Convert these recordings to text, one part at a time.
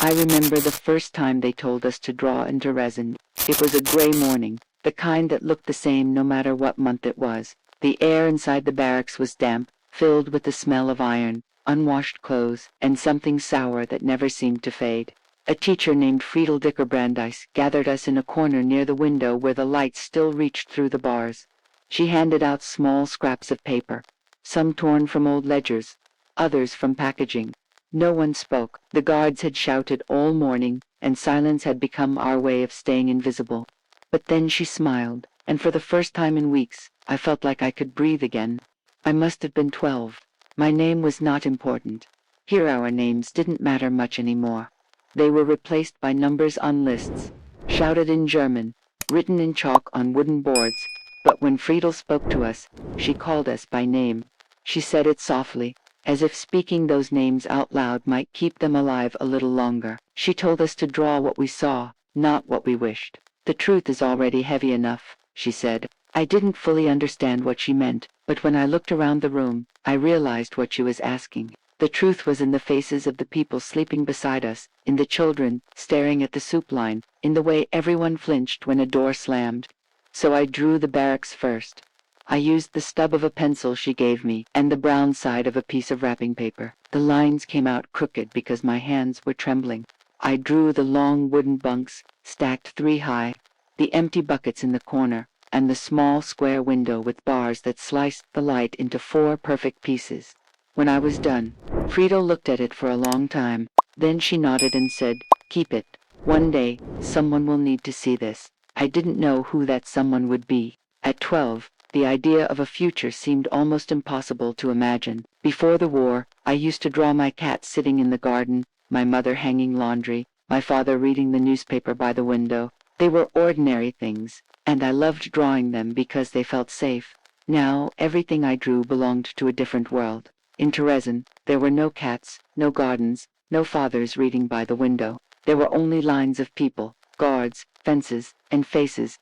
I remember the first time they told us to draw in Terezin. It was a gray morning, the kind that looked the same no matter what month it was. The air inside the barracks was damp, filled with the smell of iron, unwashed clothes, and something sour that never seemed to fade. A teacher named Friedel Dickerbrandeis gathered us in a corner near the window where the light still reached through the bars. She handed out small scraps of paper, some torn from old ledgers, others from packaging. No one spoke. The guards had shouted all morning, and silence had become our way of staying invisible. But then she smiled, and for the first time in weeks, I felt like I could breathe again. I must have been 12. My name was not important. Here our names didn't matter much anymore. They were replaced by numbers on lists, shouted in German, written in chalk on wooden boards. But when Friedel spoke to us, she called us by name. She said it softly, as if speaking those names out loud might keep them alive a little longer. She told us to draw what we saw, not what we wished. The truth is already heavy enough, she said. I didn't fully understand what she meant, but when I looked around the room, I realized what she was asking. The truth was in the faces of the people sleeping beside us, in the children staring at the soup line, in the way everyone flinched when a door slammed. So I drew the barracks first. I used the stub of a pencil she gave me and the brown side of a piece of wrapping paper. The lines came out crooked because my hands were trembling. I drew the long wooden bunks, stacked 3 high, the empty buckets in the corner, and the small square window with bars that sliced the light into 4 perfect pieces. When I was done, Friedel looked at it for a long time. Then she nodded and said, "Keep it. One day, someone will need to see this." I didn't know who that someone would be. At 12, the idea of a future seemed almost impossible to imagine. Before the war, I used to draw my cat sitting in the garden, my mother hanging laundry, my father reading the newspaper by the window. They were ordinary things, and I loved drawing them because they felt safe. Now, everything I drew belonged to a different world. In Terezin, there were no cats, no gardens, no fathers reading by the window. There were only lines of people, guards, fences, and faces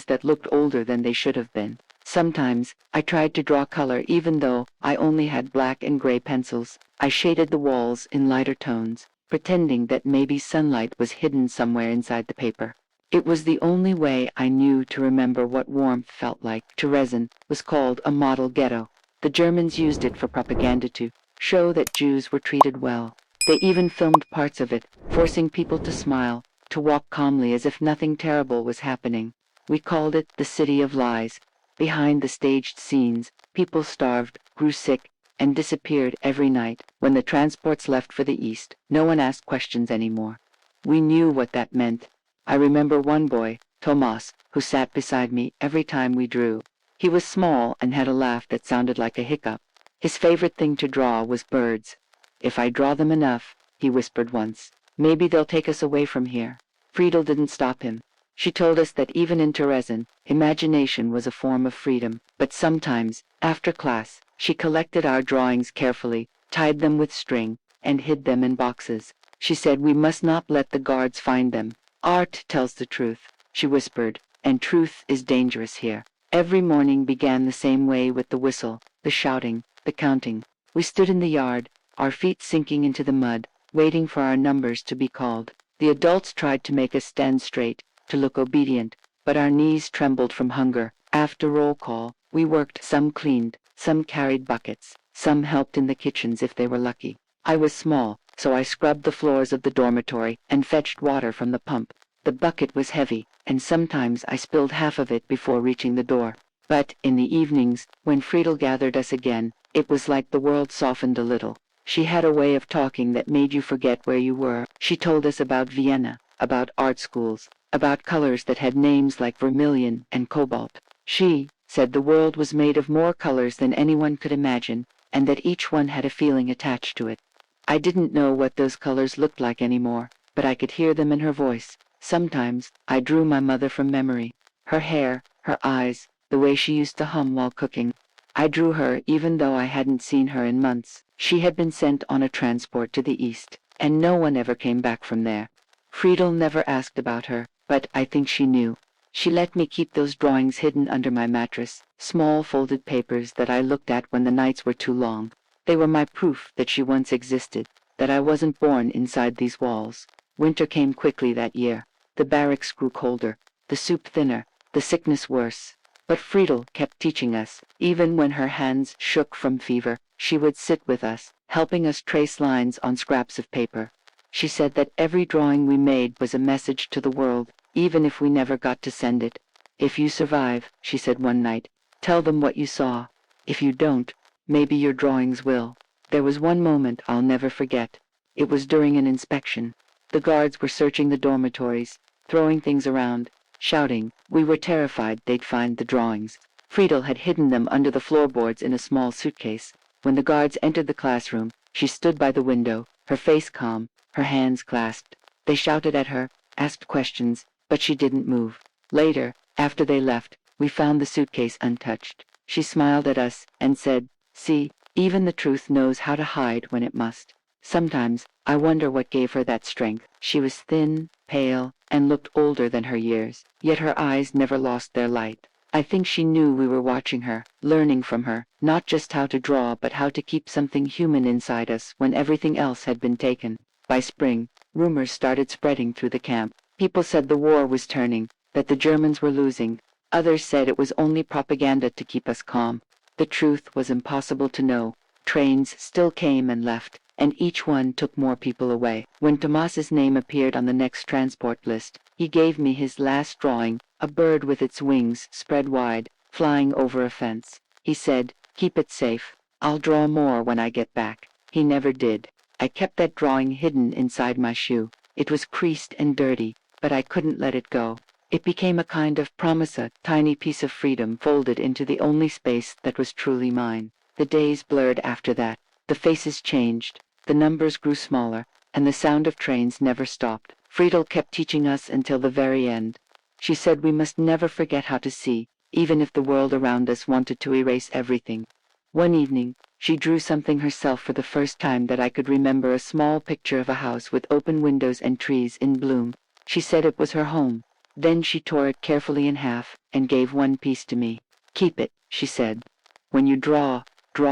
that looked older than they should have been. Sometimes, I tried to draw color even though I only had black and gray pencils. I shaded the walls in lighter tones, pretending that maybe sunlight was hidden somewhere inside the paper. It was the only way I knew to remember what warmth felt like. Terezin was called a model ghetto. The Germans used it for propaganda to show that Jews were treated well. They even filmed parts of it, forcing people to smile, to walk calmly as if nothing terrible was happening. We called it the City of Lies. Behind the staged scenes, people starved, grew sick, and disappeared every night. When the transports left for the east, no one asked questions anymore. We knew what that meant. I remember one boy, Tomas, who sat beside me every time we drew. He was small and had a laugh that sounded like a hiccup. His favorite thing to draw was birds. "If I draw them enough," he whispered once, "maybe they'll take us away from here." Friedel didn't stop him. She told us that even in Terezin, imagination was a form of freedom. But sometimes, after class, she collected our drawings carefully, tied them with string, and hid them in boxes. She said we must not let the guards find them. "Art tells the truth," she whispered, "and truth is dangerous here." Every morning began the same way with the whistle, the shouting, the counting. We stood in the yard, our feet sinking into the mud, waiting for our numbers to be called. The adults tried to make us stand straight, to look obedient, but our knees trembled from hunger. After roll call, we worked. Some cleaned, some carried buckets, some helped in the kitchens if they were lucky. I was small, so I scrubbed the floors of the dormitory and fetched water from the pump. The bucket was heavy, and sometimes I spilled half of it before reaching the door. But in the evenings, when Friedel gathered us again, it was like the world softened a little. She had a way of talking that made you forget where you were. She told us about Vienna, about art schools, about colors that had names like vermilion and cobalt. She said the world was made of more colors than anyone could imagine, and that each one had a feeling attached to it. I didn't know what those colors looked like anymore, but I could hear them in her voice. Sometimes I drew my mother from memory. Her hair, her eyes, the way she used to hum while cooking. I drew her even though I hadn't seen her in months. She had been sent on a transport to the east, and no one ever came back from there. Friedel never asked about her, but I think she knew. She let me keep those drawings hidden under my mattress, small folded papers that I looked at when the nights were too long. They were my proof that she once existed. that I wasn't born inside these walls. Winter came quickly that year. The barracks grew colder, the soup thinner, the sickness worse. But Friedel kept teaching us. Even when her hands shook from fever, she would sit with us, helping us trace lines on scraps of paper. She said that every drawing we made was a message to the world, even if we never got to send it. "If you survive," she said one night, "tell them what you saw. If you don't, maybe your drawings will." There was one moment I'll never forget. It was during an inspection. The guards were searching the dormitories, throwing things around, shouting. We were terrified they'd find the drawings. Friedel had hidden them under the floorboards in a small suitcase. When the guards entered the classroom, she stood by the window, her face calm, her hands clasped. They shouted at her, asked questions, but she didn't move. Later, after they left, we found the suitcase untouched. She smiled at us and said, "See, even the truth knows how to hide when it must." Sometimes I wonder what gave her that strength. She was thin, pale, and looked older than her years, yet her eyes never lost their light. I think she knew we were watching her, learning from her, not just how to draw but how to keep something human inside us when everything else had been taken. By spring, rumors started spreading through the camp. People said the war was turning, that the Germans were losing. Others said it was only propaganda to keep us calm. The truth was impossible to know. Trains still came and left, and each one took more people away. When Tomas's name appeared on the next transport list, he gave me his last drawing, a bird with its wings spread wide, flying over a fence. He said, "Keep it safe. I'll draw more when I get back." He never did. I kept that drawing hidden inside my shoe. It was creased and dirty, but I couldn't let it go. It became a kind of promise, a tiny piece of freedom folded into the only space that was truly mine. The days blurred after that. The faces changed. The numbers grew smaller, and the sound of trains never stopped. Friedel kept teaching us until the very end. She said we must never forget how to see, even if the world around us wanted to erase everything. One evening, she drew something herself for the first time that I could remember, a small picture of a house with open windows and trees in bloom. She said it was her home. Then she tore it carefully in half and gave one piece to me. "Keep it," she said. "When you draw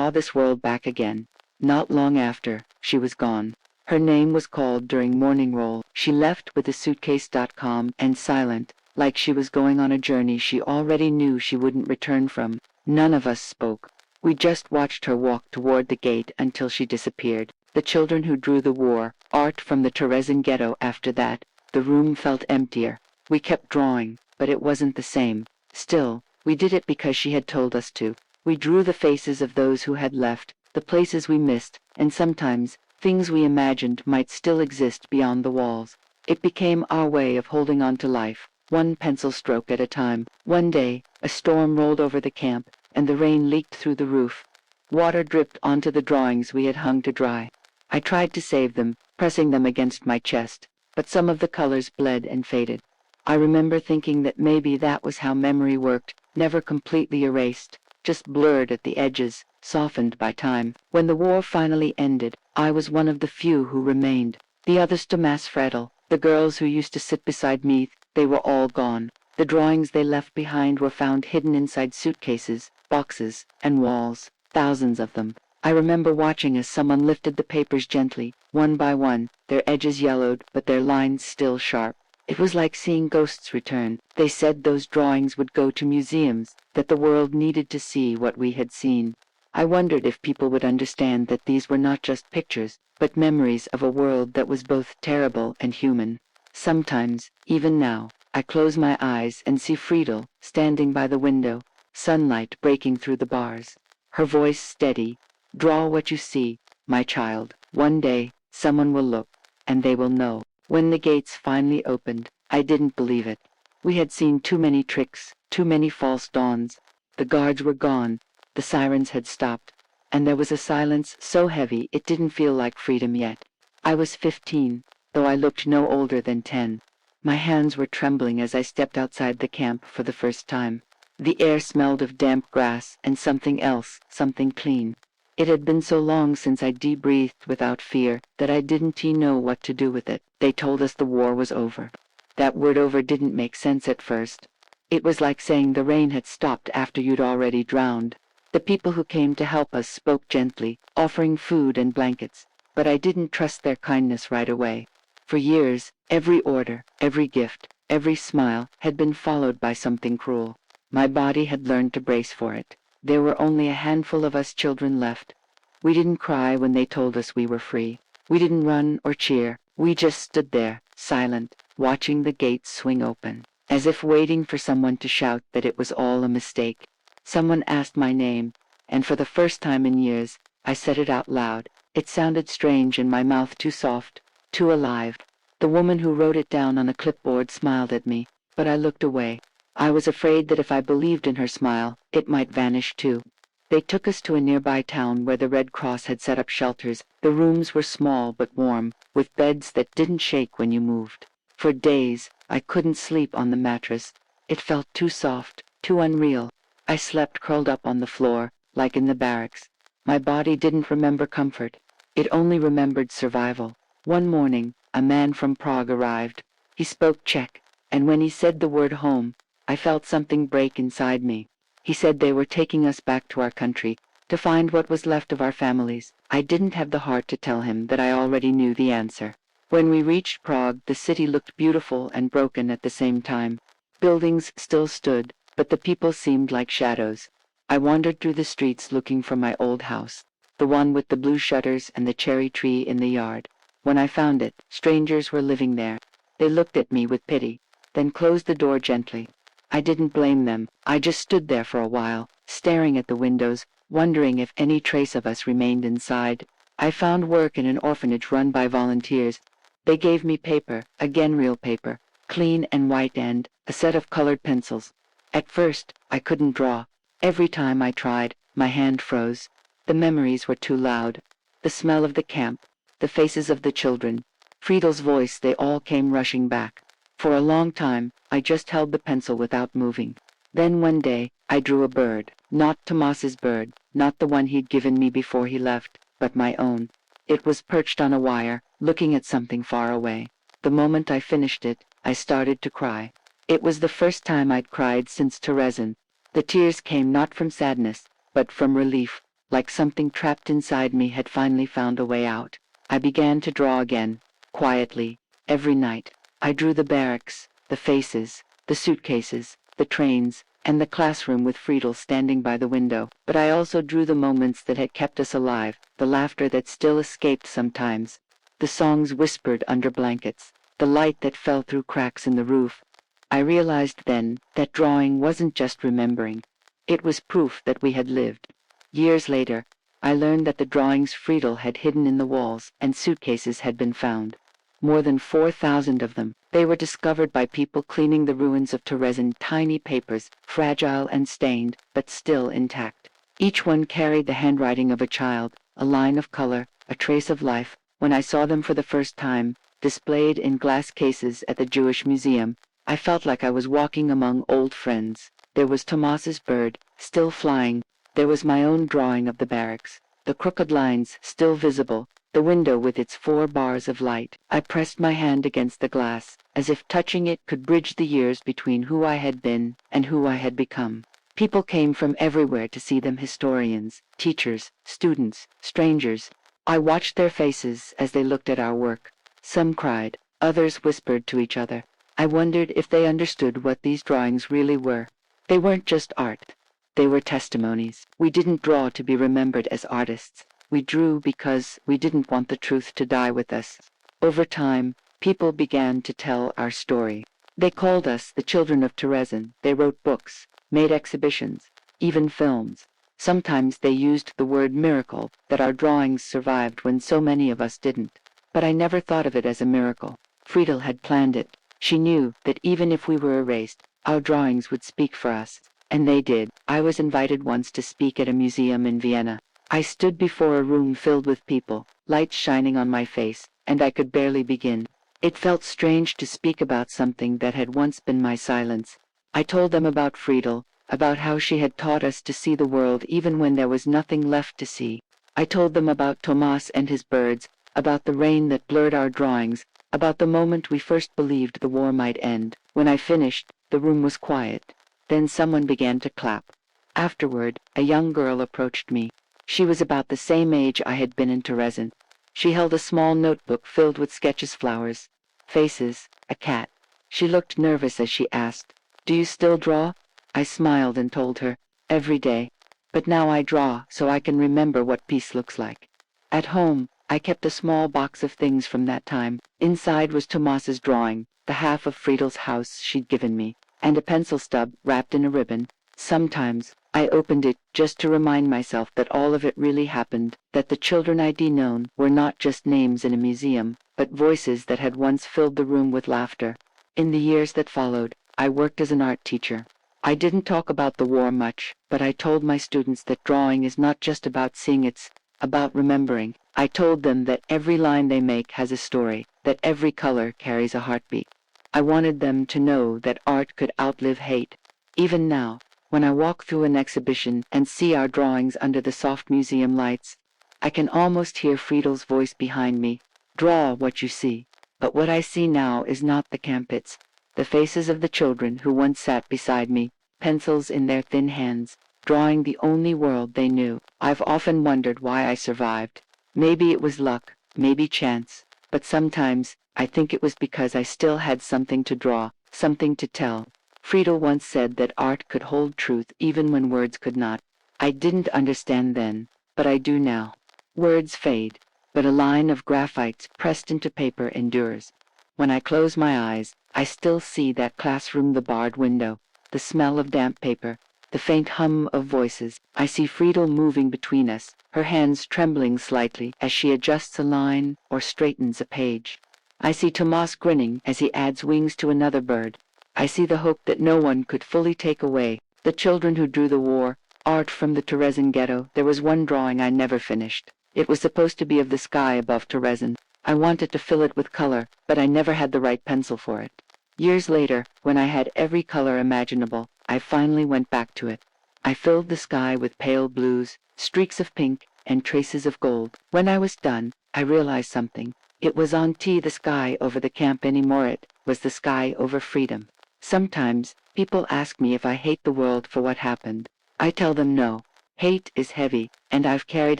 this world back again." Not long after, she was gone. Her name was called during morning roll. She left with a suitcase, calm and silent, like she was going on a journey she already knew she wouldn't return from. None of us spoke. We just watched her walk toward the gate until she disappeared. The children who drew the war art from the Terezín Ghetto after that, the room felt emptier. We kept drawing, but it wasn't the same. Still, we did it because she had told us to. We drew the faces of those who had left, the places we missed, and sometimes things we imagined might still exist beyond the walls. It became our way of holding on to life, one pencil stroke at a time. One day, a storm rolled over the camp, and the rain leaked through the roof. Water dripped onto the drawings we had hung to dry. I tried to save them, pressing them against my chest, but some of the colors bled and faded. I remember thinking that maybe that was how memory worked, never completely erased, just blurred at the edges, softened by time. When the war finally ended, I was one of the few who remained. The others, Tomas, Friedel, the girls who used to sit beside me, they were all gone. The drawings they left behind were found hidden inside suitcases, boxes, and walls, thousands of them. I remember watching as someone lifted the papers gently, one by one, their edges yellowed but their lines still sharp. It was like seeing ghosts return. They said those drawings would go to museums, that the world needed to see what we had seen. I wondered if people would understand that these were not just pictures, but memories of a world that was both terrible and human. Sometimes, even now, I close my eyes and see Friedel standing by the window, sunlight breaking through the bars. Her voice steady. "Draw what you see, my child. One day, someone will look, and they will know." When the gates finally opened, I didn't believe it. We had seen too many tricks, too many false dawns. The guards were gone, the sirens had stopped, and there was a silence so heavy it didn't feel like freedom yet. I was 15, though I looked no older than 10. My hands were trembling as I stepped outside the camp for the first time. The air smelled of damp grass and something else, something clean. It had been so long since I deep-breathed without fear that I didn't know what to do with it. They told us the war was over. That word "over" didn't make sense at first. It was like saying the rain had stopped after you'd already drowned. The people who came to help us spoke gently, offering food and blankets. but I didn't trust their kindness right away. For years, every order, every gift, every smile had been followed by something cruel. My body had learned to brace for it. There were only a handful of us children left. We didn't cry when they told us we were free. We didn't run or cheer. We just stood there, silent, watching the gates swing open, as if waiting for someone to shout that it was all a mistake. Someone asked my name, and for the first time in years, I said it out loud. It sounded strange in my mouth, too soft, too alive. The woman who wrote it down on a clipboard smiled at me, but I looked away. I was afraid that if I believed in her smile, it might vanish too. They took us to a nearby town where the Red Cross had set up shelters. The rooms were small but warm, with beds that didn't shake when you moved. For days, I couldn't sleep on the mattress. It felt too soft, too unreal. I slept curled up on the floor, like in the barracks. My body didn't remember comfort. It only remembered survival. One morning, a man from Prague arrived. He spoke Czech, and when he said the word home, I felt something break inside me. He said they were taking us back to our country, to find what was left of our families. I didn't have the heart to tell him that I already knew the answer. When we reached Prague, the city looked beautiful and broken at the same time. Buildings still stood, but the people seemed like shadows. I wandered through the streets looking for my old house, the one with the blue shutters and the cherry tree in the yard. When I found it, strangers were living there. They looked at me with pity, then closed the door gently. I didn't blame them. I just stood there for a while, staring at the windows, wondering if any trace of us remained inside. I found work in an orphanage run by volunteers. They gave me paper, again real paper, clean and white, and a set of colored pencils. At first, I couldn't draw. Every time I tried, my hand froze. The memories were too loud. The smell of the camp, the faces of the children, Friedel's voice, they all came rushing back. For a long time, I just held the pencil without moving. Then one day, I drew a bird. Not Tomas's bird, not the one he'd given me before he left, but my own. It was perched on a wire, looking at something far away. The moment I finished it, I started to cry. It was the first time I'd cried since Terezin. The tears came not from sadness, but from relief, like something trapped inside me had finally found a way out. I began to draw again, quietly, every night. I drew the barracks, the faces, the suitcases, the trains, and the classroom with Friedel standing by the window. But I also drew the moments that had kept us alive, the laughter that still escaped sometimes, the songs whispered under blankets, the light that fell through cracks in the roof. I realized then that drawing wasn't just remembering. It was proof that we had lived. Years later, I learned that the drawings Friedel had hidden in the walls and suitcases had been found. More than 4,000 of them. They were discovered by people cleaning the ruins of Terezin, tiny papers, fragile and stained, but still intact. Each one carried the handwriting of a child, a line of color, a trace of life. When I saw them for the first time, displayed in glass cases at the Jewish Museum, I felt like I was walking among old friends. There was Tomas's bird, still flying. There was my own drawing of the barracks, the crooked lines still visible, the window with its 4 bars of light. I pressed my hand against the glass, as if touching it could bridge the years between who I had been and who I had become. People came from everywhere to see them, historians, teachers, students, strangers. I watched their faces as they looked at our work. Some cried, others whispered to each other. I wondered if they understood what these drawings really were. They weren't just art. They were testimonies. We didn't draw to be remembered as artists. We drew because we didn't want the truth to die with us. Over time, people began to tell our story. They called us the children of Terezin. They wrote books, made exhibitions, even films. Sometimes they used the word miracle, that our drawings survived when so many of us didn't. But I never thought of it as a miracle. Friedel had planned it. She knew that even if we were erased, our drawings would speak for us. And they did. I was invited once to speak at a museum in Vienna. I stood before a room filled with people, lights shining on my face, and I could barely begin. It felt strange to speak about something that had once been my silence. I told them about Friedel, about how she had taught us to see the world even when there was nothing left to see. I told them about Tomas and his birds, about the rain that blurred our drawings, about the moment we first believed the war might end. When I finished, the room was quiet. Then someone began to clap. Afterward, a young girl approached me. She was about the same age I had been in Terezin. She held a small notebook filled with sketches, flowers, faces, a cat. She looked nervous as she asked, "Do you still draw?" I smiled and told her, "Every day. But now I draw so I can remember what peace looks like." At home, I kept a small box of things from that time. Inside was Tomas's drawing, the half of Friedel's house she'd given me, and a pencil stub wrapped in a ribbon. Sometimes, I opened it just to remind myself that all of it really happened, that the children I'd known were not just names in a museum, but voices that had once filled the room with laughter. In the years that followed, I worked as an art teacher. I didn't talk about the war much, but I told my students that drawing is not just about seeing, it's about remembering. I told them that every line they make has a story, that every color carries a heartbeat. I wanted them to know that art could outlive hate. Even now, when I walk through an exhibition and see our drawings under the soft museum lights, I can almost hear Friedel's voice behind me. Draw what you see. But what I see now is not the camp, it's the faces of the children who once sat beside me, pencils in their thin hands, drawing the only world they knew. I've often wondered why I survived. Maybe it was luck, maybe chance, but sometimes I think it was because I still had something to draw, something to tell. Friedel once said that art could hold truth even when words could not. I didn't understand then, but I do now. Words fade, but a line of graphite pressed into paper endures. When I close my eyes, I still see that classroom, the barred window, the smell of damp paper, the faint hum of voices. I see Friedel moving between us, her hands trembling slightly as she adjusts a line or straightens a page. I see Tomas grinning as he adds wings to another bird. I see the hope that no one could fully take away. The children who drew the war, art from the Terezín Ghetto. There was one drawing I never finished. It was supposed to be of the sky above Terezin. I wanted to fill it with color, but I never had the right pencil for it. Years later, when I had every color imaginable, I finally went back to it. I filled the sky with pale blues, streaks of pink, and traces of gold. When I was done, I realized something. It wasn't the sky over the camp anymore, it was the sky over freedom. Sometimes, people ask me if I hate the world for what happened. I tell them no. Hate is heavy, and I've carried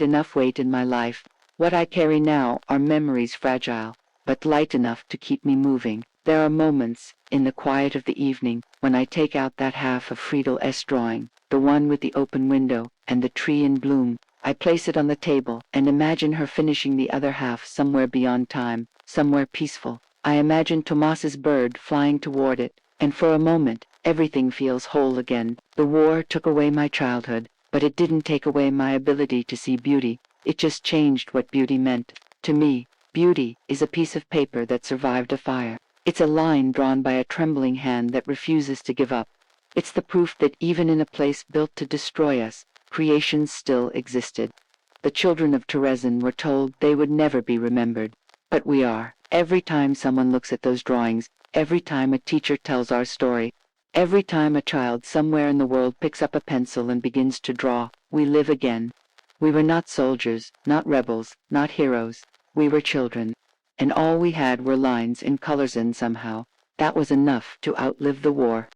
enough weight in my life. What I carry now are memories fragile, but light enough to keep me moving. There are moments, in the quiet of the evening, when I take out that half of Friedel's drawing, the one with the open window and the tree in bloom. I place it on the table and imagine her finishing the other half somewhere beyond time, somewhere peaceful. I imagine Tomas's bird flying toward it, and for a moment, everything feels whole again. The war took away my childhood, but it didn't take away my ability to see beauty. It just changed what beauty meant. To me, beauty is a piece of paper that survived a fire. It's a line drawn by a trembling hand that refuses to give up. It's the proof that even in a place built to destroy us, creation still existed. The children of Terezin were told they would never be remembered. But we are. Every time someone looks at those drawings, every time a teacher tells our story, every time a child somewhere in the world picks up a pencil and begins to draw, we live again. We were not soldiers, not rebels, not heroes. We were children. And all we had were lines and colors, and somehow, that was enough to outlive the war.